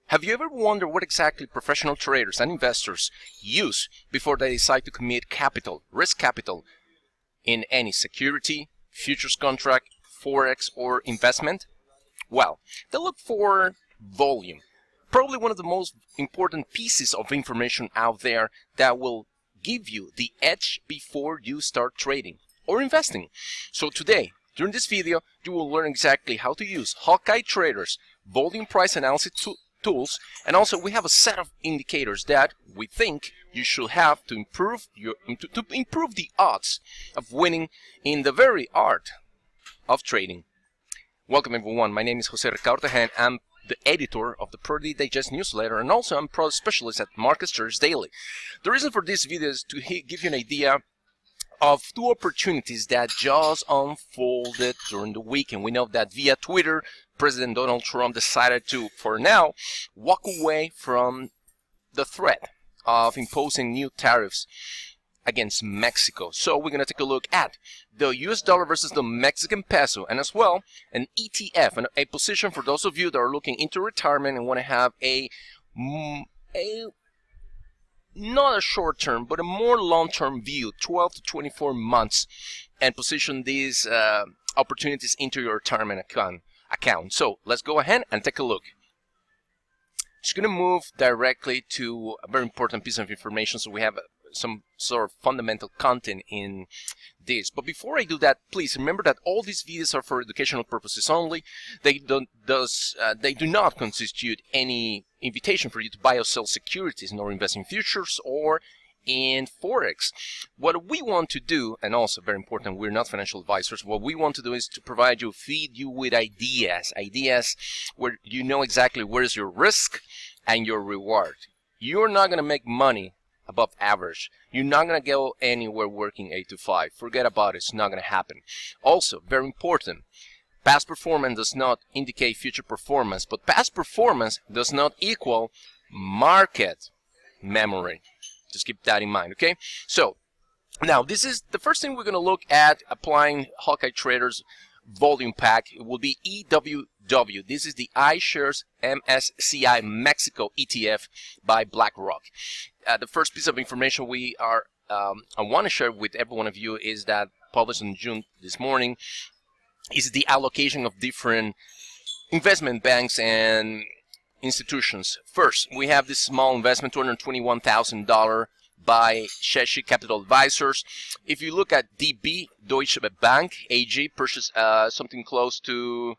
Have you ever wondered what exactly professional traders and investors use before they decide to commit capital, risk capital, in any security, futures contract, forex, or investment? Well, they look for volume. Probably one of the most important pieces of information out there that will give you the edge before you start trading or investing. So today, during this video, you will learn exactly how to use Hawkeye Traders volume price analysis tools, and also we have a set of indicators that we think you should have to improve the odds of winning in the very art of trading. Welcome everyone, my name is Jose Ricardo and I'm the editor of the Pro-D Digest newsletter, and also I'm product specialist at Marketers Daily. The reason for this video is to give you an idea of two opportunities that just unfolded during the week, and we know that via Twitter, President Donald Trump decided to, for now, walk away from the threat of imposing new tariffs against Mexico. So we're going to take a look at the US dollar versus the Mexican peso, and as well an ETF, and a position for those of you that are looking into retirement and want to have not a short term, but a more long-term view, 12 to 24 months, and position these opportunities into your retirement account. So let's go ahead and take a look. Just going to move directly to a very important piece of information, so we have some sort of fundamental content in this. But before I do that, please remember that all these videos are for educational purposes only. They do not constitute any invitation for you to buy or sell securities, nor invest in futures or in forex. What we want to do, and also very important, we're not financial advisors, what we want to do is to feed you with ideas where you know exactly where is your risk and your reward. You're not going to make money above average. You're not going to go anywhere working 8 to 5. Forget about it. It's not going to happen. Also, very important, past performance does not indicate future performance, but past performance does not equal market memory. Just keep that in mind, okay? So, now this is the first thing we're going to look at applying Hawkeye Traders volume pack. It will be EWW. This is the iShares MSCI Mexico ETF by BlackRock. The first piece of information I want to share with every one of you is that published in June this morning is the allocation of different investment banks and institutions. First, we have this small investment, $221,000 by Kepos Capital Advisors. If you look at DB, Deutsche Bank AG, purchased something close to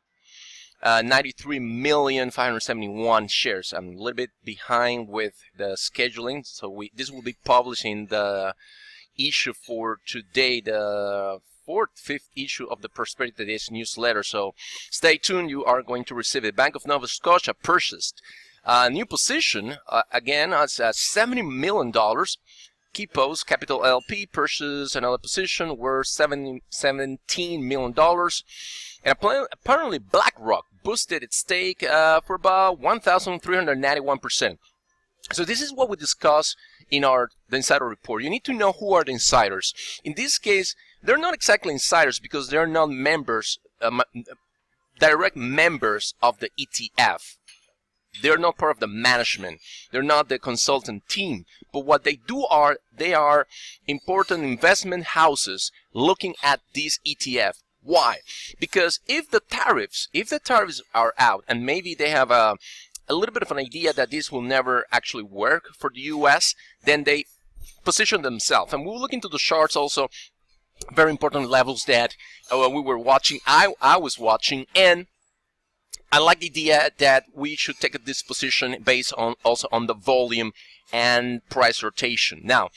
93,571 shares. I'm a little bit behind with the scheduling, so this will be published in the issue for today, the fifth issue of the Prosperity Days newsletter. So stay tuned, you are going to receive it. Bank of Nova Scotia purchased a new position, again, at $70 million. Kepos Capital LP purchased another position worth $17 million. And apparently BlackRock boosted its stake for about 1,391%. So this is what we discuss in the insider report. You need to know who are the insiders. In this case, they're not exactly insiders because they're not members, direct members of the ETF. They're not part of the management. They're not the consultant team. But what they do they are important investment houses looking at this ETF. Why? Because if the tariffs are out, and maybe they have a little bit of an idea that this will never actually work for the US, then they position themselves. And we'll look into the charts also, very important levels that we were watching, I was watching, and I like the idea that we should take this position based on also on the volume and price rotation. Now,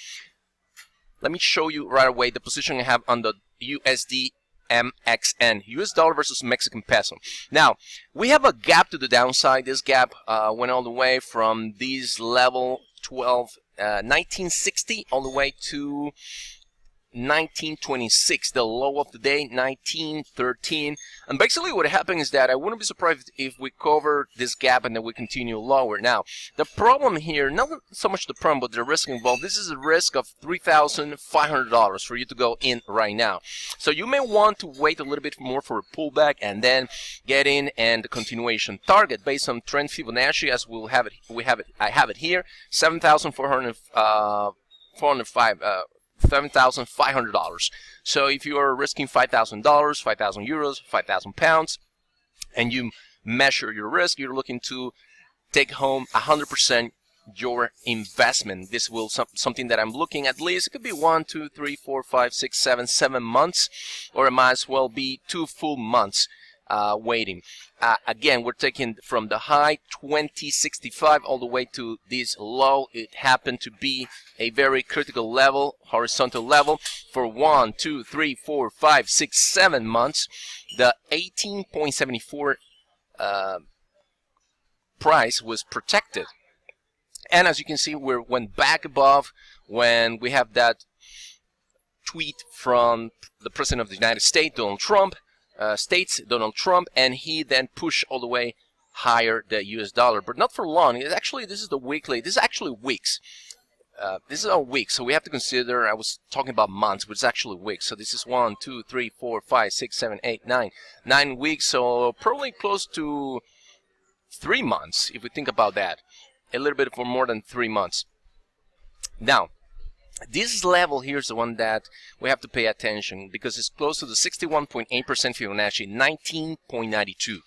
let me show you right away the position I have on the USD MXN, US dollar versus Mexican peso. Now, we have a gap to the downside. This gap went all the way from this level 1960 all the way to 1926, the low of the day, 1913. And basically what happened is that I wouldn't be surprised if we cover this gap and then we continue lower. Now, the problem here, not so much the problem, but the risk involved, this is a risk of $3,500 for you to go in right now. So you may want to wait a little bit more for a pullback and then get in, and the continuation target based on trend Fibonacci, as I have it here, $7,500. So if you are risking $5,000, 5,000 euros, 5,000 pounds, and you measure your risk, you're looking to take home 100% your investment. This will something that I'm looking at least. It could be 1, 2, 3, 4, 5, 6, 7 months, or it might as well be 2 full months waiting. Again, we're taking from the high 2065 all the way to this low. It happened to be a very critical level, horizontal level, for 1, 2, 3, 4, 5, 6, 7 months. The 18.74 price was protected. And as you can see, we went back above when we have that tweet from the President of the United States, Donald Trump, and he then pushed all the way higher the US dollar, but not for long. It's actually, this is the weekly, this is actually weeks. This is a week, so we have to consider, I was talking about months, but it's actually weeks. So this is 1, 2, 3, 4, 5, 6, 7, 8, 9 weeks, so probably close to 3 months, if we think about that. A little bit for more than 3 months. Now, this level here is the one that we have to pay attention, because it's close to the 61.8% Fibonacci, 19.92.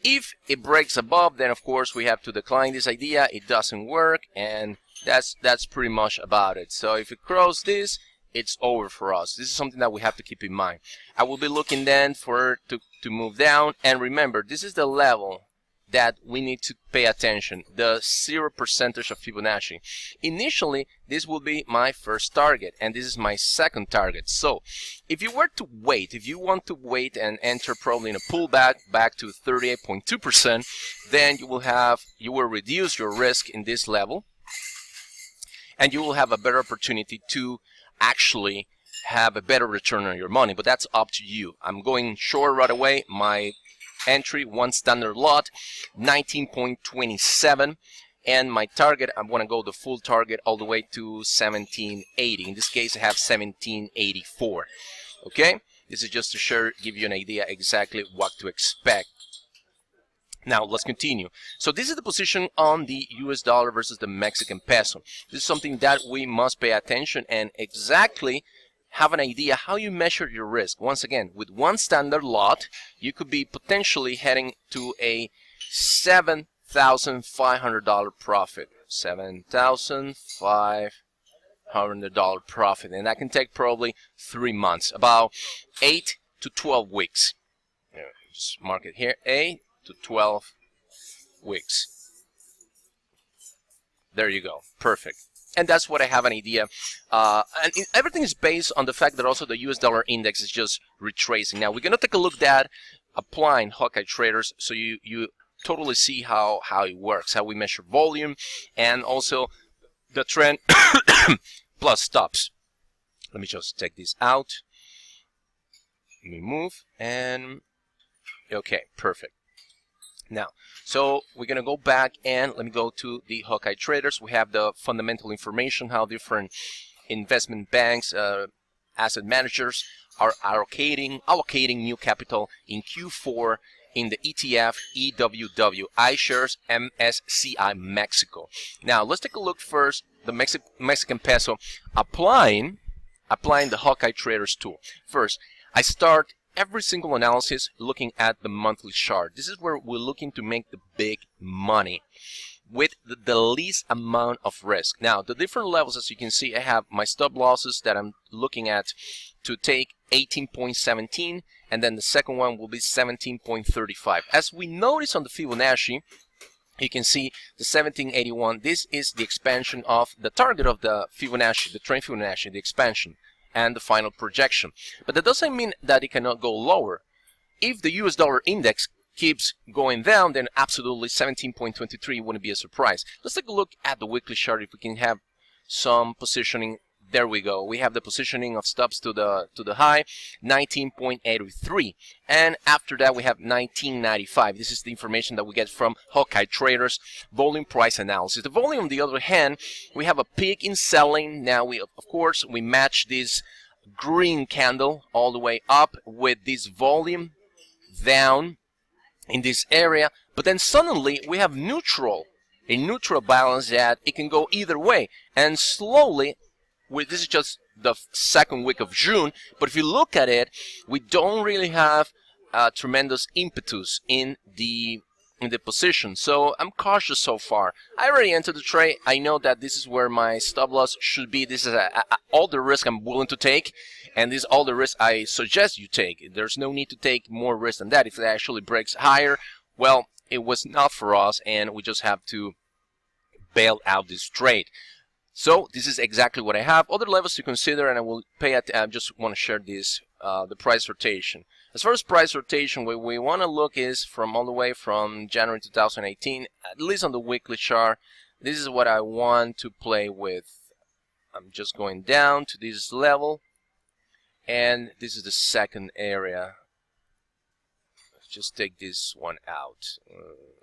If it breaks above, then of course we have to decline this idea. It doesn't work, and that's pretty much about it. So if it crosses this, it's over for us. This is something that we have to keep in mind. I will be looking then for it to move down, and remember, this is the level that we need to pay attention, the 0% of Fibonacci. Initially, this will be my first target, and this is my second target. So if you were to wait, if you want to wait and enter probably in a pullback back to 38.2%, then you will reduce your risk in this level, and you will have a better opportunity to actually have a better return on your money. But that's up to you. I'm going short right away. My entry, one standard lot, 19.27, and my target, I want to go the full target all the way to 1780. In this case, I have 1784. Okay, this is just to give you an idea exactly what to expect. Now let's continue. So this is the position on the US dollar versus the Mexican peso. This is something that we must pay attention and exactly have an idea how you measure your risk. Once again, with one standard lot, you could be potentially heading to a $7,500 profit. $7,500 profit. And that can take probably 3 months, about 8 to 12 weeks. Just mark it here, 8 to 12 weeks. There you go. Perfect. And that's what I have an idea. And everything is based on the fact that also the US dollar index is just retracing. Now, we're going to take a look at applying Hawkeye traders so you totally see how it works, how we measure volume, and also the trend plus stops. Let me just take this out. Let me move, and okay, perfect. Now, so we're going to go back and let me go to the Hawkeye traders. We have the fundamental information, how different investment banks, asset managers are allocating new capital in Q4 in the ETF EWW, iShares MSCI Mexico. Now, let's take a look first, the Mexican peso, applying the Hawkeye traders tool. First, I start every single analysis looking at the monthly chart. This is where we're looking to make the big money with the least amount of risk. Now, the different levels, as you can see, I have my stop losses that I'm looking at to take 18.17, and then the second one will be 17.35. As we notice on the Fibonacci, you can see the 1781. This is the expansion of the target of the Fibonacci, the trend Fibonacci, the expansion and the final projection. But that doesn't mean that it cannot go lower. If the US dollar index keeps going down, then absolutely 17.23 wouldn't be a surprise. Let's take a look at the weekly chart if we can have some positioning there we go. We have the positioning of stops to the high, 19.83, and after that we have 19.95. This is the information that we get from Hawkeye Traders volume price analysis. The volume, on the other hand, we have a peak in selling. Now we, of course, we match this green candle all the way up with this volume down in this area, but then suddenly we have neutral, a neutral balance that it can go either way, and slowly, this is just the second week of June, but if you look at it, we don't really have tremendous impetus in the position, so I'm cautious so far. I already entered the trade. I know that this is where my stop loss should be. This is all the risk I'm willing to take, and this is all the risk I suggest you take. There's no need to take more risk than that. If it actually breaks higher, well, it was not for us, and we just have to bail out this trade. So this is exactly what I have. Other levels to consider, and I will I just want to share this, the price rotation. As far as price rotation, what we want to look is from all the way from January 2018, at least on the weekly chart. This is what I want to play with. I'm just going down to this level, and this is the second area. Just take this one out.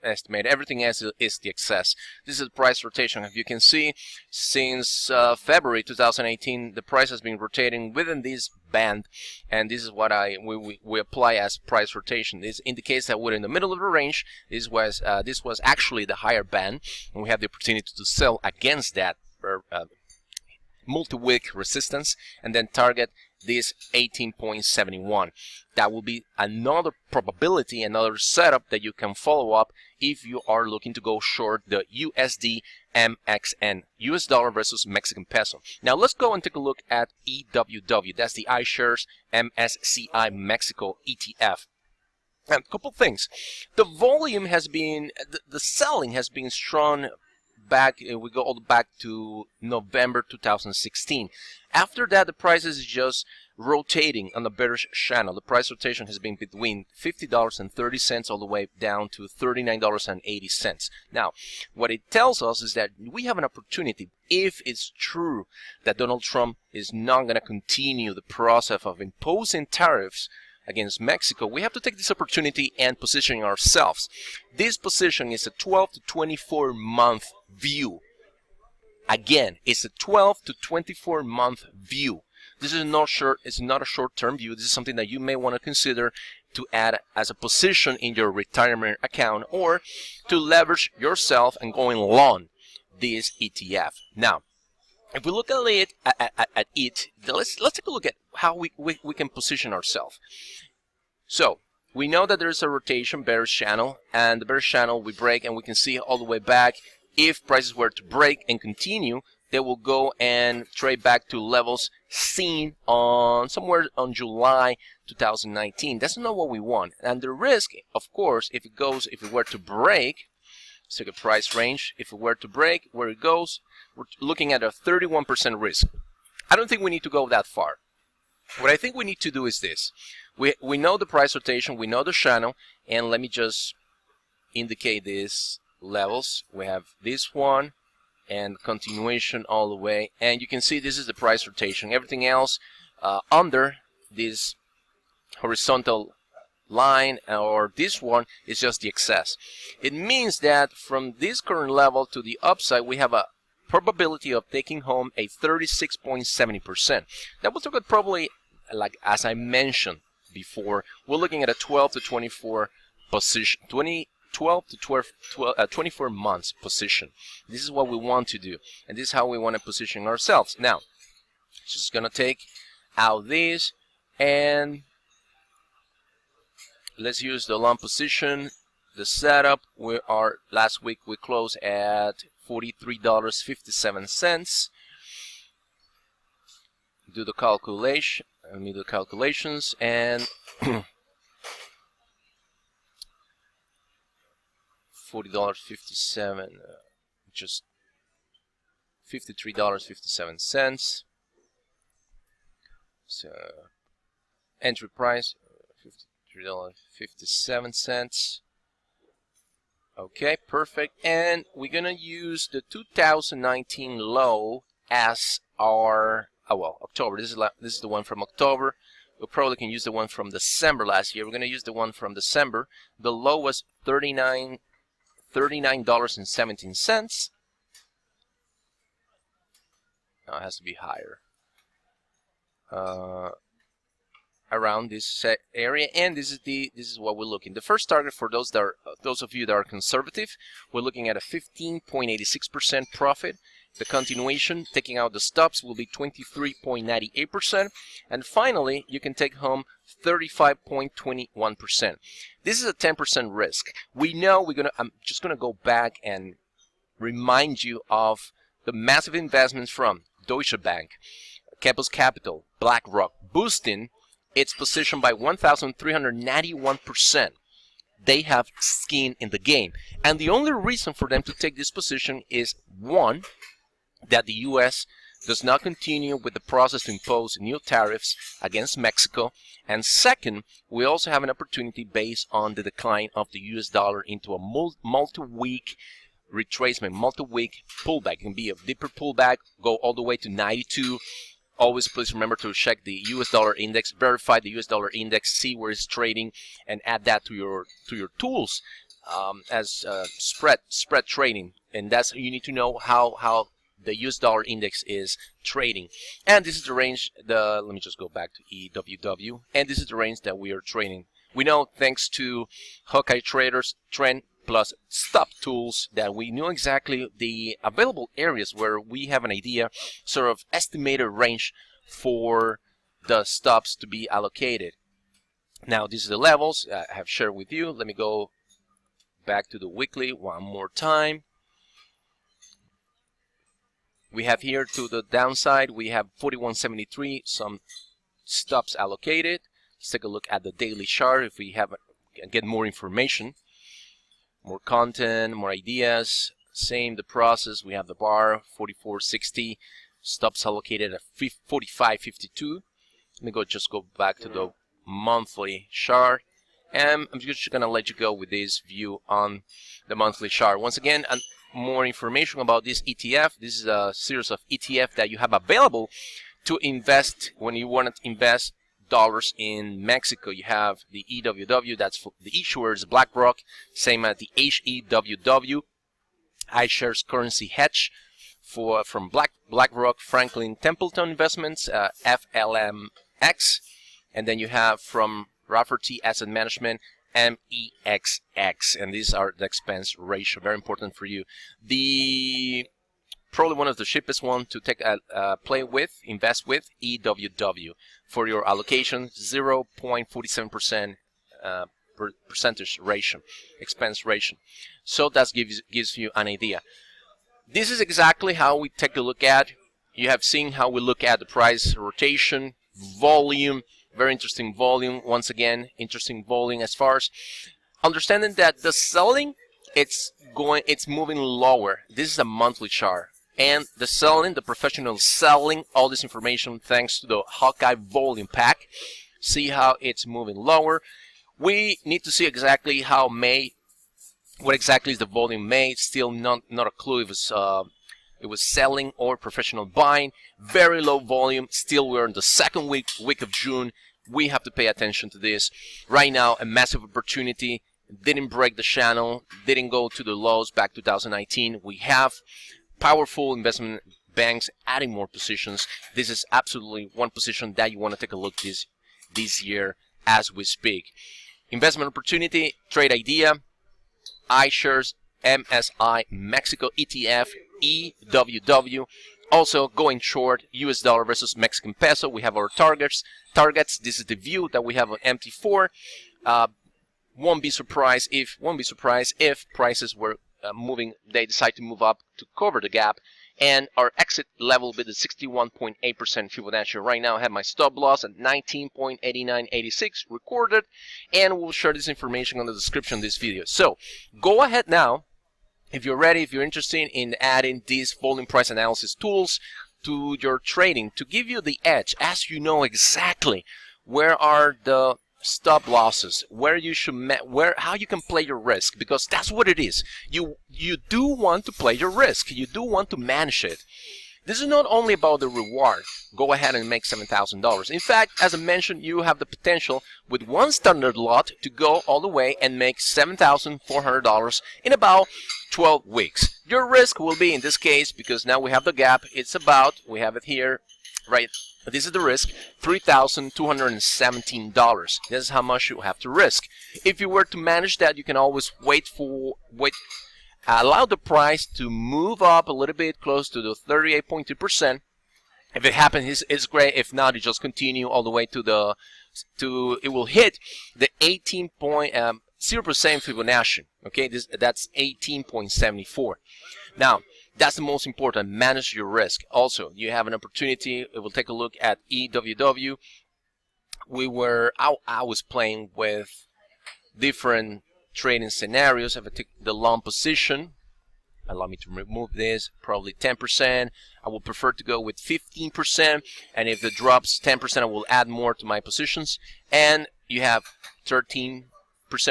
Estimate everything else is the excess. This is the price rotation. As you can see, since February 2018, the price has been rotating within this band, and this is what we apply as price rotation. This indicates that we're in the middle of the range. This was actually the higher band, and we have the opportunity to sell against that multi-week resistance, and then target this 18.71. That will be another probability, another setup that you can follow up if you are looking to go short the USD MXN, US dollar versus Mexican peso. Now let's go and take a look at EWW. That's the iShares MSCI Mexico ETF. And a couple things. The volume has been, the selling has been strong back, we go all back to November 2016. After that, the price is just rotating on the bearish channel. The price rotation has been between $50.30 all the way down to $39.80. Now, what it tells us is that we have an opportunity, if it's true that Donald Trump is not going to continue the process of imposing tariffs against Mexico, we have to take this opportunity and position ourselves. This position is a 12 to 24 month view. Again, it's a 12 to 24 month view. This is not short. It's not a short-term view. This is something that you may want to consider to add as a position in your retirement account, or to leverage yourself and going long this ETF. Now, if we look at it, let's take a look at how we can position ourselves. So we know that there is a rotation bearish channel, and the bearish channel we break, and we can see all the way back. If prices were to break and continue, they will go and trade back to levels seen on somewhere on July 2019. That's not what we want. And the risk, of course, if it were to break, let's take a price range. If it were to break, where it goes, we're looking at a 31% risk. I don't think we need to go that far. What I think we need to do is this. We know the price rotation, we know the channel, and let me just indicate these levels. We have this one and continuation all the way, and you can see this is the price rotation. Everything else under this horizontal line or this one is just the excess. It means that from this current level to the upside, we have a probability of taking home a 36.70%. That will take it probably, like as I mentioned before, we're looking at a 12 to 24 position, 12 to 24 months position. This is what we want to do, and this is how we want to position ourselves. Now, just gonna take out this, and let's use the long position. The setup, last week we closed at $43.57. Do the calculation. Let me do the calculations, and $40.57, just $53.57. So entry price $53.57. Okay, perfect. And we're gonna use the 2019 low as our October. This is the one from October. We probably can use the one from December last year. We're going to use the one from December. The low was $39.17. Now it has to be higher. Around this area, and this is what we're looking. The first target for those of you that are conservative, we're looking at a 15.86% profit. The continuation, taking out the stops, will be 23.98%, and finally you can take home 35.21%. This is a 10% risk. We know I'm just gonna go back and remind you of the massive investments from Deutsche Bank, Kepos Capital, BlackRock, boosting its position by 1,391%. They have skin in the game. And the only reason for them to take this position is, one, that the U.S. does not continue with the process to impose new tariffs against Mexico. And second, we also have an opportunity based on the decline of the U.S. dollar into a multi-week retracement, multi-week pullback. It can be a deeper pullback, go all the way to 92. Always please remember to check the U.S. dollar index, verify the U.S. dollar index, see where it's trading, and add that to your tools as spread trading. And that's, you need to know how the U.S. dollar index is trading. And this is the range. Let me just go back to EWW, and this is the range that we are trading. We know, thanks to Hawkeye traders, trend plus stop tools, that we know exactly the available areas where we have an idea, sort of estimated range for the stops to be allocated. Now, these are the levels I have shared with you. Let me go back to the weekly one more time. We have here to the downside, we have 41.73, some stops allocated. Let's take a look at the daily chart if we have get more information. More content, more ideas, same the process. We have the bar 44.60, stops allocated at 45.52. Let me just go back to the monthly chart, and I'm just gonna let you go with this view on the monthly chart. Once again, more information about this ETF. This is a series of ETF that you have available to invest when you want to invest dollars in Mexico. You have the EWW, that's for the issuers, BlackRock, same as the HEWW, iShares Currency Hedge from BlackRock, Franklin Templeton Investments, FLMX, and then you have from Rafferty Asset Management, MEXX, and these are the expense ratio, very important for you. Probably one of the cheapest one to take invest with, EWW. For your allocation, 0.47% percentage ratio, expense ratio. So that gives you an idea. This is exactly how we take a look at. You have seen how we look at the price rotation, volume, very interesting volume. Once again, interesting volume as far as understanding that the selling, it's moving lower. This is a monthly chart. And the selling, the professional selling, all this information thanks to the Hawkeye volume pack. See how it's moving lower. We need to see exactly how what exactly is the volume May. Still not a clue if it was selling or professional buying. Very low volume. Still, we're in the second week of June. We have to pay attention to this. Right now, a massive opportunity. Didn't break the channel. Didn't go to the lows back 2019. We have powerful investment banks adding more positions. This is absolutely one position that you want to take a look this year as we speak. Investment opportunity, trade idea, iShares, MSCI Mexico ETF, EWW. Also going short, US dollar versus Mexican peso. We have our targets. This is the view that we have on MT4. Won't be surprised if prices were moving, they decide to move up to cover the gap, and our exit level will be the 61.8% Fibonacci. Right now I have my stop loss at 19.8986 recorded, and we'll share this information on the description of this video. So go ahead now, if you're ready, if you're interested in adding these volume price analysis tools to your trading to give you the edge, as you know exactly where are the stop losses, where you should how you can play your risk, because that's what it is. You do want to play your risk. You do want to manage it. This is not only about the reward. Go ahead and make $7,000. In fact, as I mentioned, you have the potential with one standard lot to go all the way and make $7,400 in about 12 weeks. Your risk will be, in this case, because now we have the gap, it's about, we have it here, right? This is the risk, $3,217. This is how much you have to risk. If you were to manage that, you can always allow the price to move up a little bit close to the 38.2%. If it happens, it's great. If not, you just continue all the way to it will hit the 18.0% Fibonacci. Okay, that's 18.74. Now, that's the most important. Manage your risk. Also, you have an opportunity. We'll take a look at EWW. I was playing with different trading scenarios. If I take the long position, allow me to remove this, probably 10%. I would prefer to go with 15%, and if it drops 10%, I will add more to my positions. And you have 13%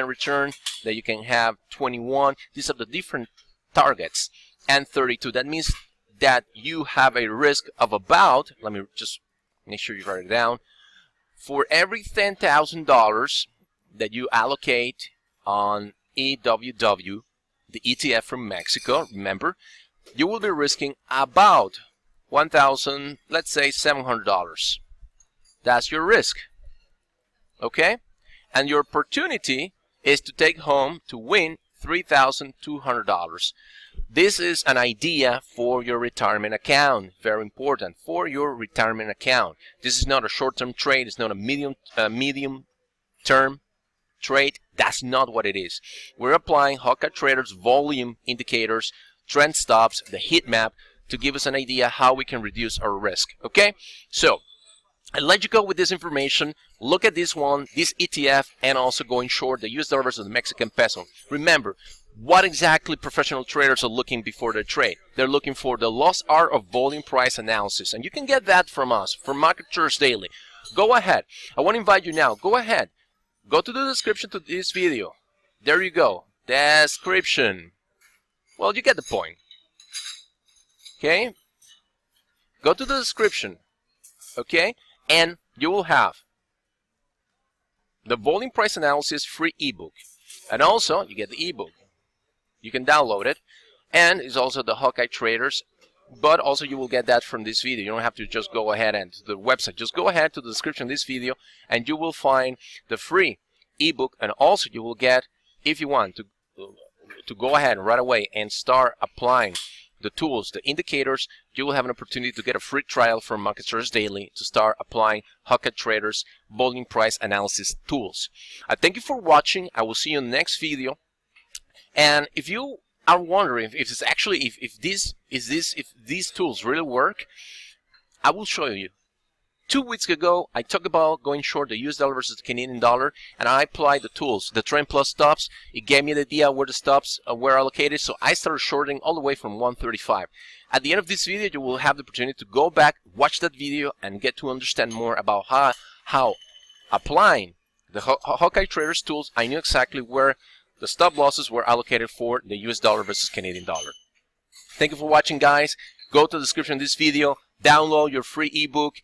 return, that you can have 21. These are the different targets, and 32. That means that you have a risk of about, let me just make sure you write it down, for every $10,000 that you allocate on EWW, the ETF from Mexico, remember, you will be risking about $1,000, let's say $700. That's your risk. Okay? And your opportunity is to take home, to win $3,200. This is an idea for your retirement account. Very important, for your retirement account. This is not a short-term trade. It's not a medium-term trade. That's not what it is. We're applying Hawkeye Traders volume indicators, trend stops, the heat map to give us an idea how we can reduce our risk. Okay, so I'll let you go with this information. Look at this one, this ETF, and also going short the US dollar versus the Mexican peso. Remember, what exactly professional traders are looking before their trade? They're looking for the lost art of volume price analysis, and you can get that from us, from Market Traders Daily. Go ahead. I want to invite you now. Go ahead. Go to the description to this video. There you go. Description. Well, you get the point. Okay? Go to the description. Okay? And you will have the volume price analysis free ebook. And also, you get the ebook. You can download it. And it's also the Hawkeye Traders. But also you will get that from this video. You don't have to just go ahead and to the website. Just go ahead to the description of this video and you will find the free ebook. And also you will get, if you want to go ahead right away and start applying the tools, the indicators, you will have an opportunity to get a free trial from Market Traders Daily to start applying Hawkeye Traders volume price analysis tools. I thank you for watching. I will see you in the next video. And if you are wondering if it's actually if these tools really work, I will show you. 2 weeks ago, I talked about going short the US dollar versus the Canadian dollar, and I applied the tools, the trend plus stops. It gave me the idea where the stops were allocated, so I started shorting all the way from 135. At the end of this video, you will have the opportunity to go back, watch that video, and get to understand more about how applying the Hawkeye Traders tools, I knew exactly where the stop losses were allocated for the US dollar versus Canadian dollar. Thank you for watching, guys. Go to the description of this video, download your free ebook.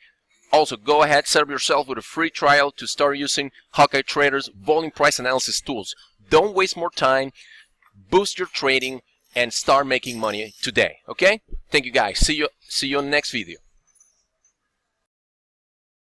Also, go ahead, set up yourself with a free trial to start using Hawkeye Traders volume price analysis tools. Don't waste more time. Boost your trading and start making money today. Okay? Thank you, guys. See you on the next video.